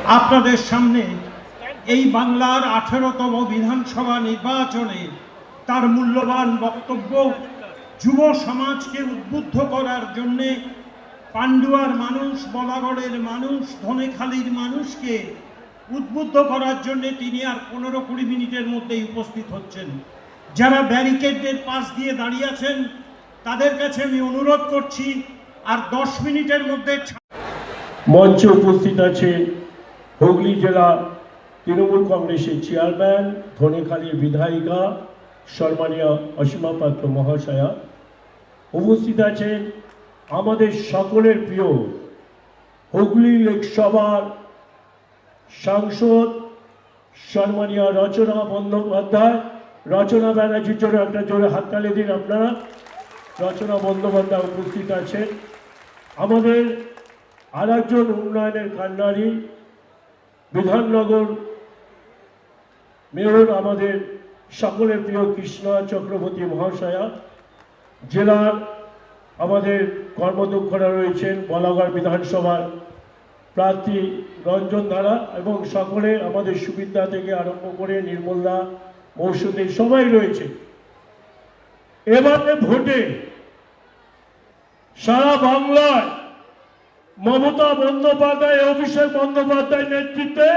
আপনাদের সামনে এই বাংলার 18তম বিধানসভা নির্বাচনে তার মূল্যবান বক্তব্য যুব সমাজকে উদ্বুদ্ধ করার জন্যে পান্ডুয়ার মানুষ, বলাগড়ের মানুষ, ধনেখালির মানুষকে উদ্বুদ্ধ করার জন্য তিনি আর 15-20 মিনিটের মধ্যেই উপস্থিত হচ্ছেন। যারা ব্যারিকেডের পাশ দিয়ে দাঁড়িয়ে আছেন তাদের কাছে আমি অনুরোধ করছি আর 10 মিনিটের মধ্যে। মঞ্চে উপস্থিত আছে হুগলি জেলা তৃণমূল কংগ্রেসের চেয়ারম্যান, ধনেখালির বিধায়িকা সম্মানীয় অসীমা পাত্র মহাশয়া। উপস্থিত আছেন আমাদের সকলের প্রিয় হুগলি লোকসভার সাংসদ সম্মানীয় রচনা বন্দ্যোপাধ্যায়। রচনা ব্যানার্জির জন্য একটা জোরে হাততালি দিন আপনারা। রচনা বন্দ্যোপাধ্যায় উপস্থিত আছেন। আমাদের আর একজন উন্নয়নের কান্ডারি বিধাননগর মেয়র আমাদের সকলের প্রিয় কৃষ্ণা চক্রবর্তী মহাশয়া। জেলার আমাদের কর্মদক্ষরা রয়েছেন বলাগড় বিধানসভার প্রার্থী রঞ্জন ধারা এবং সকলে আমাদের সুবিধা থেকে আরম্ভ করে নির্মলদা, মৌসুমী সবাই রয়েছে। এবারে ভোটে সারা বাংলায় মমতা বন্দ্যোপাধ্যায়, অভিষেক বন্দ্যোপাধ্যায়ের নেতৃত্বে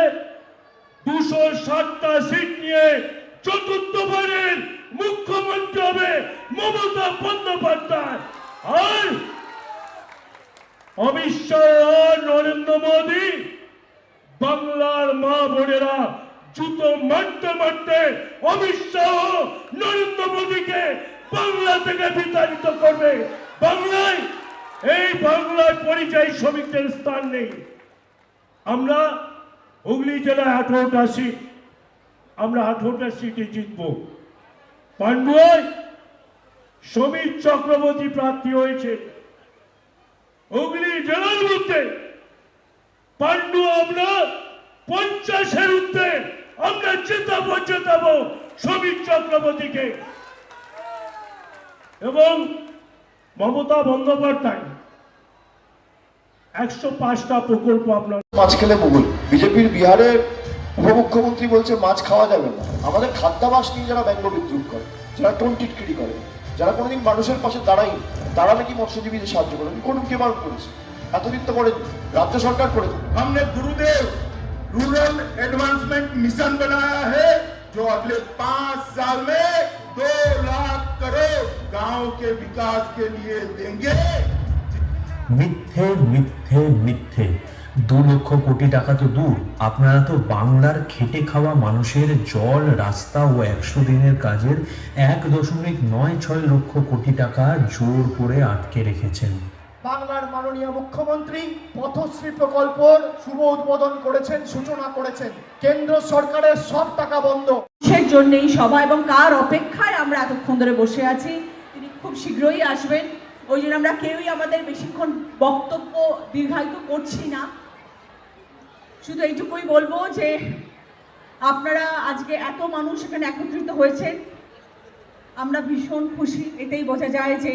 260টা সিট নিয়ে চতুর্থবারের মুখ্যমন্ত্রী হবে মমতা বন্দ্যোপাধ্যায়। আর অমিত শাহ, নরেন্দ্র মোদী বাংলার মা বোনেরা জুতো মারতে মারতে অমিত শাহ নরেন্দ্র মোদীকে বাংলা থেকে বিতাড়িত করবে। বাংলায় এই বাংলায় পরিযায়ী শ্রমিকদের স্থান নেই। আমরা হুগলি জেলায় 18টা সিট, আমরা 18টা সিটে জিতব। পান্ডুয়ায় সমীর চক্রবর্তী প্রার্থী হয়েছে। হুগলি জেলার মধ্যে পান্ডুয়া আমরা 50-এর ঊর্ধ্বে আমরা জেতাবো সমীর চক্রবর্তীকে। এবং মমতা বন্দ্যোপাধ্যায় 105টা প্রকল্প আপনার। মাছ খেলে মুগুল। বিজেপির বিহারের উপমুখ্যমন্ত্রী বলছে মাছ খাওয়া যাবে না। আমাদের খাদ্যাভাস নিয়ে যারা ব্যঙ্গ বিদ্রুপ করে, যারা টিটকিরি করে, যারা কোনোদিন মানুষের পাশে দাঁড়ায়নি, তারা নাকি মৎস্যজীবীদের সাহায্য করে। কোন কে বারণ করেছে? এতদিন তো করে রাজ্য সরকার করেছে। हमने गुरुदेव रूरल एडवांसमेंट मिशन बनाया है जो अगले 5 साल में 2 लाख करोड़ गांव के विकास के लिए देंगे। মিথ্যে মিথ্যে মিথ্যে। 2 লক্ষ কোটি টাকা তো দূর, আপনারা তো বাংলার খেটে খাওয়া মানুষের জল, রাস্তা ও 100 দিনের কাজের 1.96 লক্ষ কোটি টাকা জোর করে আটকে রেখেছেন। বাংলার মাননীয় মুখ্যমন্ত্রী পথশ্রী প্রকল্পের শুভ উদ্বোধন করেছেন, সূচনা করেছেন। কেন্দ্র সরকারের সব টাকা বন্ধ। সেই জন্যই সভা এবং কার অপেক্ষায় আমরা এতক্ষণ ধরে বসে আছি। তিনি খুব শীঘ্রই আসবেন, ওই জন্য আমরা কেউই আমাদের বেশিক্ষণ বক্তব্য দীর্ঘায়িত করছি না। শুধু এইটুকুই বলবো যে আপনারা আজকে এত মানুষ এখানে একত্রিত হয়েছেন, আমরা ভীষণ খুশি। এতেই বোঝা যায় যে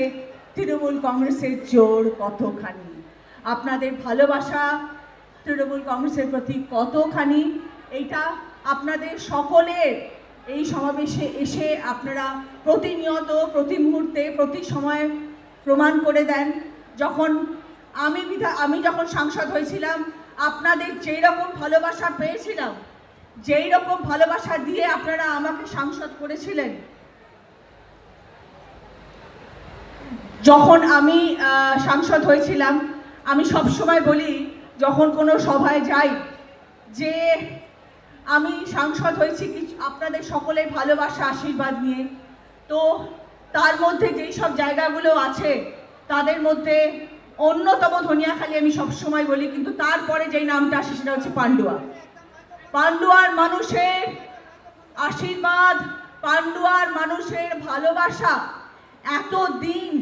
তৃণমূল কংগ্রেসের জোর কতখানি, আপনাদের ভালোবাসা তৃণমূল কংগ্রেসের প্রতি কতখানি, এইটা আপনাদের সকলের এই সমাবেশে এসে আপনারা প্রতিনিয়ত, প্রতি মুহূর্তে, প্রতি সময় প্রমাণ করে দেন। যখন আমি যখন সাংসদ হয়েছিলাম, আপনাদের যেই রকম ভালোবাসা পেয়েছিলাম, যেই রকম ভালোবাসা দিয়ে আপনারা আমাকে সাংসদ করেছিলেন, যখন আমি সাংসদ হয়েছিলাম, আমি সব সময় বলি যখন কোনো সভায় যাই যে আমি সাংসদ হয়েছি আপনাদের সকলের ভালোবাসা, আশীর্বাদ নিয়ে। তো তার মধ্যে যেই সব জায়গাগুলো আছে তাদের মধ্যে অন্যতম ধনিয়াখালী আমি সবসময় বলি, কিন্তু তারপরে যেই নামটা আসে সেটা হচ্ছে পান্ডুয়া। পান্ডুয়ার মানুষের আশীর্বাদ, পান্ডুয়ার মানুষের ভালোবাসা এতদিন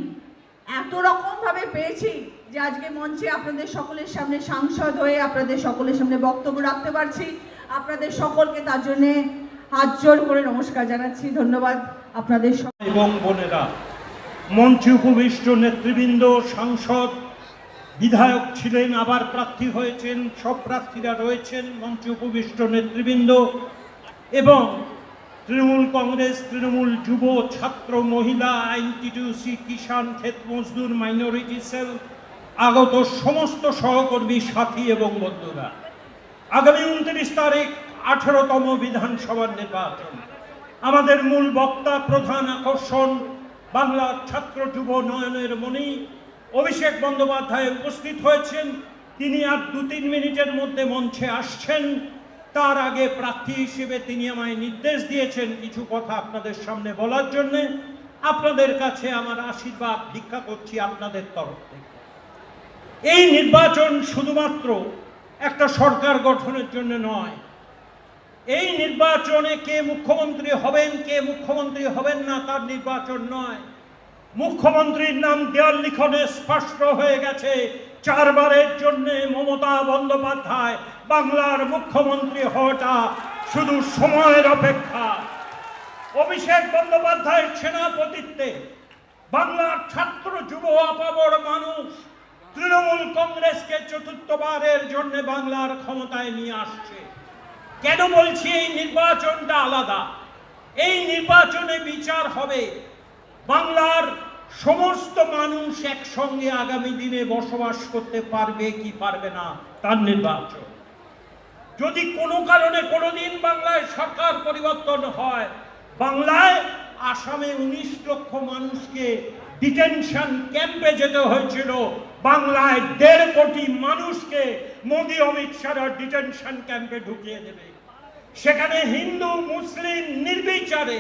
এত রকমভাবে পেয়েছি যে আজকে মঞ্চে আপনাদের সকলের সামনে সাংসদ হয়ে আপনাদের সকলের সামনে বক্তব্য রাখতে পারছি। আপনাদের সকলকে তার জন্যে হাত জোর করে নমস্কার জানাচ্ছি। ধন্যবাদ আপনাদের এবং বোনেরা, মঞ্চে উপবিষ্ট নেতৃবৃন্দ, সাংসদ, বিধায়ক ছিলেন, আবার প্রার্থী হয়েছেন, সব প্রার্থীরা রয়েছেন, মঞ্চে উপবিষ্ট নেতৃবৃন্দ এবং তৃণমূল কংগ্রেস, তৃণমূল যুব, ছাত্র, মহিলা, আইনটিটিউসি, কিষাণ, ক্ষেত মজদুর, মাইনরিটি সেল, আগত সমস্ত সহকর্মী, সাথী এবং বন্ধুরা, আগামী 29 তারিখ 18তম বিধানসভার নির্বাচন। আমাদের মূল বক্তা, প্রধান আকর্ষণ বাংলার ছাত্র যুব নয়নের মণি অভিষেক বন্দ্যোপাধ্যায় উপস্থিত হয়েছেন। তিনি আর 2-3 মিনিটের মধ্যে মঞ্চে আসছেন। তার আগে প্রার্থী হিসেবে তিনি আমায় নির্দেশ দিয়েছেন কিছু কথা আপনাদের সামনে বলার জন্য। আপনাদের কাছে আমার আশীর্বাদ ভিক্ষা করছি আপনাদের তরফ থেকে। এই নির্বাচন শুধুমাত্র একটা সরকার গঠনের জন্য নয়। এই নির্বাচনে কে মুখ্যমন্ত্রী হবেন, কে মুখ্যমন্ত্রী হবেন না তার নির্বাচন নয়। মুখ্যমন্ত্রীর নাম দেওয়াল লিখনে স্পষ্ট হয়ে গেছে। 4 বারের জন্য মমতা বন্দ্যোপাধ্যায় বাংলার মুখ্যমন্ত্রী হওয়াটা শুধু সময়ের অপেক্ষা। অভিষেক বন্দ্যোপাধ্যায়ের সেনাপতিত্বে বাংলার ছাত্র যুব আপামর মানুষ তৃণমূল কংগ্রেসকে 4র্থবারের জন্য বাংলার ক্ষমতায় নিয়ে আসছে। কেন বলছি এই নির্বাচনটা আলাদা? এই নির্বাচনে বিচার হবে বাংলার সমস্ত মানুষ একসঙ্গে আগামী দিনে বসবাস করতে পারবে কি পারবে না তার নির্বাচন। যদি কোনো কারণে কোনোদিন বাংলায় সরকার পরিবর্তন হয়, বাংলায় আসামে 19 লক্ষ মানুষকে ডিটেনশন ক্যাম্পে যেতে হয়েছিল, বাংলায় 1.5 কোটি মানুষকে মোদি অমিত শাহ ডিটেনশন ক্যাম্পে ঢুকিয়ে দেবে। সেখানে হিন্দু মুসলিম নির্বিচারে,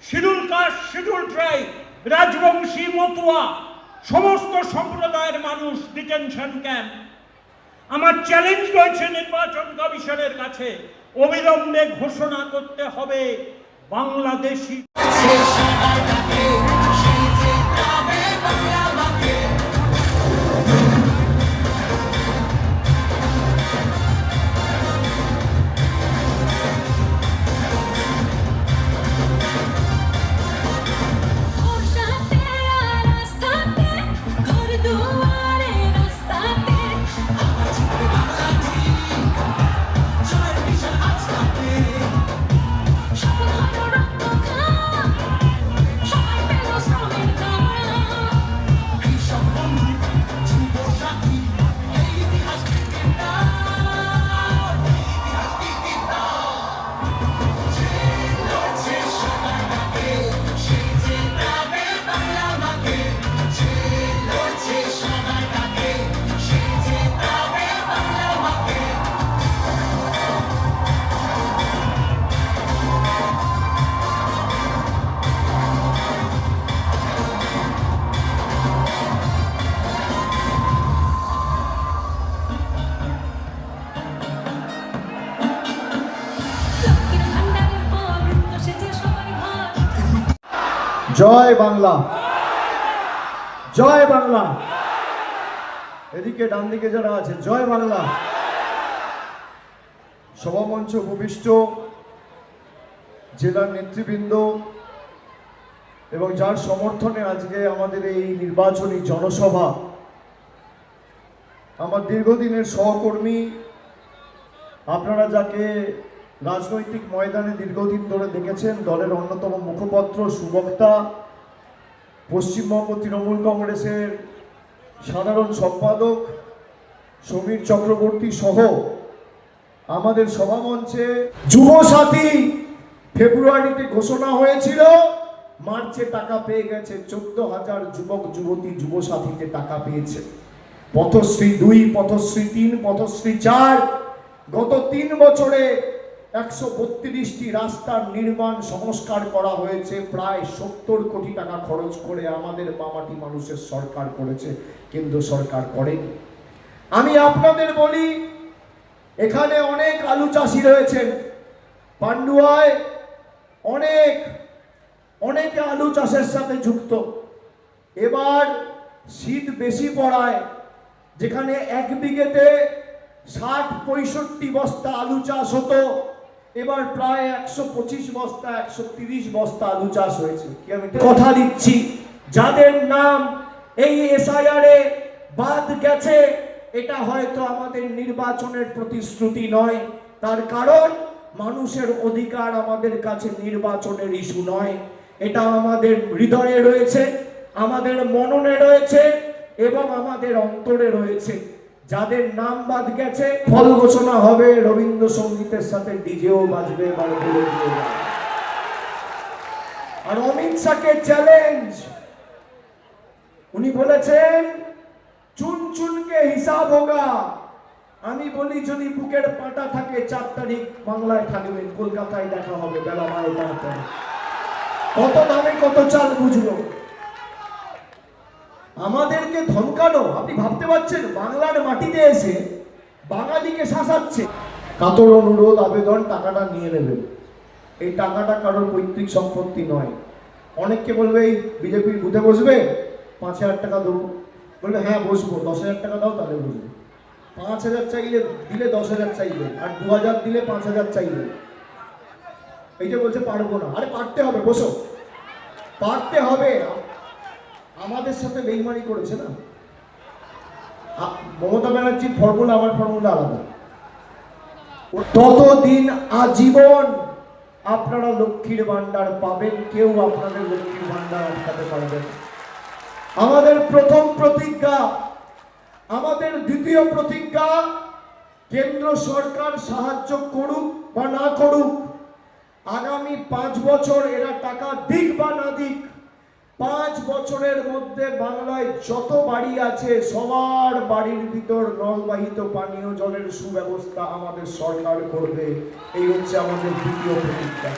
schedule caste, schedule tribe, Rajbanshi, Matua সমস্ত সম্প্রদায়ের মানুষ ডিটেনশন ক্যাম্প। আমার চ্যালেঞ্জ রয়েছে নির্বাচন কমিশনের কাছে, অবিলম্বে ঘোষণা করতে হবে বাংলাদেশি জয় বাংলা, জয় বাংলা। এদিকে ডান দিকে যারা আছে, জয় বাংলা। সভামঞ্চে উপবিষ্ট জেলার নেতৃবৃন্দ এবং যার সমর্থনে আজকে আমাদের এই নির্বাচনী জনসভা, আমার দীর্ঘদিনের সহকর্মী, আপনারা যাকে রাজনৈতিক ময়দানে দীর্ঘদিন ধরে দেখেছেন, দলের অন্যতম মুখপত্র, সুবক্তা, পশ্চিমবঙ্গ তৃণমূল কংগ্রেসের সাধারণ সম্পাদক সমীর চক্রবর্তী সহ আমাদের সভামঞ্চে যুবসাথী ফেব্রুয়ারিতে ঘোষণা হয়েছিল, মার্চে টাকা পেয়ে গেছে। 14,000 যুবক যুবতী যুবসাথীতে টাকা পেয়েছে। পথশ্রী 2, পথশ্রী 3, পথশ্রী 4, গত 3 বছরে 132টি রাস্তার নির্মাণ সংস্কার করা হয়েছে। প্রায় 70 কোটি টাকা খরচ করে আমাদের মামাটি মানুষের সরকার করেছে, কেন্দ্র সরকার করেনি। আমি আপনাদের বলি, এখানে অনেক আলু চাষি রয়েছেন, পান্ডুয়ায় অনেকে আলু চাষের সাথে যুক্ত। এবার শীত বেশি পড়ায়, যেখানে 1 বিঘেতে 60-65 বস্তা আলু চাষ হতো, এবার প্রায় 125 বস্তা 130 বস্তা আলু চাষ হয়েছে। কি আমি কথা দিচ্ছি, যাদের নাম এই SIR-এ বাদ গেছে, এটা হয়তো আমাদের নির্বাচনের প্রতিশ্রুতি নয়। তার কারণ মানুষের অধিকার আমাদের কাছে নির্বাচনের ইস্যু নয়, এটা আমাদের হৃদয়ে রয়েছে, আমাদের মননে রয়েছে এবং আমাদের অন্তরে রয়েছে। যাদের নাম বাদ গেছে, ফল ঘোষণা হবে, রবীন্দ্রসঙ্গীতের সাথে ডিজেও বাজবে, আর অমিত শাহকে চ্যালেঞ্জ, উনি বলেছেন চুন চুনকে হিসাব হোগা। আমি বলি যদি বুকের পাটা থাকে 4 তারিখ বাংলায় থাকবেন, কলকাতায় দেখা হবে বেলা 12টার পরে। কত দামে কত চাল বুঝলো। আমাদেরকে ধমকানো, আপনি ভাবতে পারছেন বাংলার মাটিতে এসে বাঙালিকে শাসাচ্ছে। কাতর অনুরোধ, আবেদন, টাকাটা নিয়ে নেবেন। এই টাকাটা কারোর পৈতৃক সম্পত্তি নয়। অনেককে বলবে এই বিজেপির বুথে বসবে, 5,000 টাকা দেবো, বলবে হ্যাঁ বসবো, 10,000 টাকা দাও তাহলে বসবো। 5,000 চাইলে দিলে 10,000 চাইবে, আর 2,000 দিলে 5,000 চাইবে। এই যে বলছে পারবো না, আরে পারতে হবে, বসো, পারতে হবে। আমাদের সাথে বেইমানি করেছে না মমতা ব্যানার্জির ফর্মুলা, আমার ফর্মুলা আলাদা। ততদিন আজীবন আপনারা লক্ষ্মীর ভান্ডার পাবেন, কেউ আপনাদের লক্ষ্মীর ভান্ডার আটকাতে পারবে না। আমাদের প্রথম প্রতিজ্ঞা, আমাদের দ্বিতীয় প্রতিজ্ঞা, কেন্দ্র সরকার সাহায্য করুক বা না করুক, আগামী 5 বছর এরা টাকা দিক বা না দিক, 5 বছরের মধ্যে বাংলায় যত বাড়ি আছে সবার বাড়ির ভিতর নলবাহিত পানীয় জলের সুব্যবস্থা আমাদের সরকার করবে। এই হচ্ছে আমাদের দ্বিতীয় প্রতিজ্ঞা।